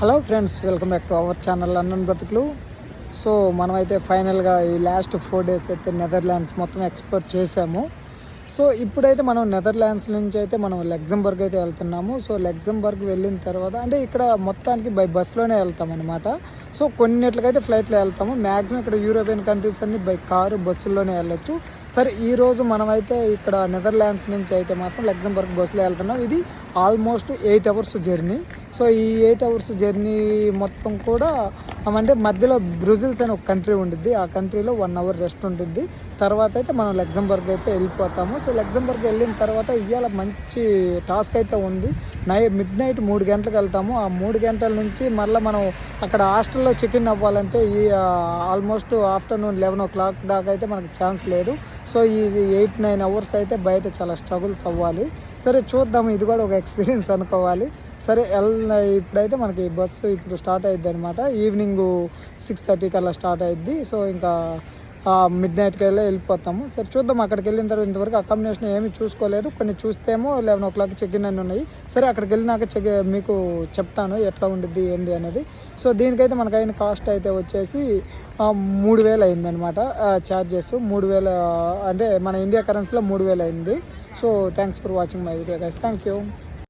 Hello friends, welcome back to our channel London బ్రతుకులు. So మనమైతే ఫైనల్గా ఈ లాస్ట్ 4 days అయితే నెదర్లాండ్స్ మొత్తం ఎక్స్ప్లోర్ చేసాము. సో ఇప్పుడైతే మనం నెదర్లాండ్స్ నుంచి అయితే మనం లగ్జంబర్గ్ అయితే వెళ్తున్నాము. సో లగ్జంబర్గ్ వెళ్ళిన తర్వాత అంటే ఇక్కడ మొత్తానికి బై బస్లోనే వెళ్తాం అనమాట. సో కొన్నిట్లకైతే ఫ్లైట్లో వెళ్తాము. మ్యాక్సిమం ఇక్కడ యూరోపియన్ కంట్రీస్ అన్ని బై కారు బస్సుల్లోనే వెళ్ళొచ్చు. సరే, ఈరోజు మనమైతే ఇక్కడ నెదర్లాండ్స్ నుంచి అయితే మాత్రం లగ్జంబర్గ్ బస్సులో వెళ్తున్నాం. ఇది ఆల్మోస్ట్ 8 hours జర్నీ. సో ఈ 8 hours జర్నీ మొత్తం కూడా అంటే మధ్యలో బ్రెజిల్స్ అనే ఒక కంట్రీ ఉంటుంది. ఆ కంట్రీలో 1 hour రెస్ట్ ఉంటుంది. తర్వాత అయితే మనం లగ్జంబర్గ్ అయితే వెళ్ళిపోతాము. సో లగ్జంబర్గ్ వెళ్ళిన తర్వాత ఇవాళ మంచి టాస్క్ అయితే ఉంది. మిడ్ నైట్ 3 గంటలకు వెళ్తాము. ఆ 3 గంటల నుంచి మళ్ళీ మనం అక్కడ హాస్టల్లో చెక్-ఇన్ అవ్వాలంటే ఈ ఆల్మోస్ట్ ఆఫ్టర్నూన్ 11 o'clock దాకా అయితే మనకు ఛాన్స్ లేదు. సో ఈ 8-9 hours అయితే బయట చాలా స్ట్రగుల్స్ అవ్వాలి. సరే చూద్దాము, ఇది కూడా ఒక ఎక్స్పీరియన్స్ అనుకోవాలి. సరే ఇప్పుడైతే మనకి బస్సు ఇప్పుడు స్టార్ట్ అయ్యిద్ది అనమాట. ఈవినింగ్ 6:30 కల్లా స్టార్ట్ అయ్యిద్ది. సో ఇంకా మిడ్ నైట్కి వెళ్ళిపోతాము. సరే చూద్దాం. అక్కడికి వెళ్ళిన తర్వాత ఇంతవరకు అకామిడేషన్ ఏమీ చూసుకోలేదు. కొన్ని చూస్తేమో 11 o'clock చెక్-ఇన్ అన్నీ ఉన్నాయి. సరే అక్కడికి వెళ్ళినాక మీకు చెప్తాను ఎట్లా ఉండిద్ది ఏంది అనేది. సో దీనికైతే మనకైన కాస్ట్ అయితే వచ్చేసి 3,000 అయిందనమాట. ఛార్జెస్ 3,000 అంటే మన ఇండియా కరెన్సీలో 3,000 అయింది. So thanks for watching my video guys. Thank you.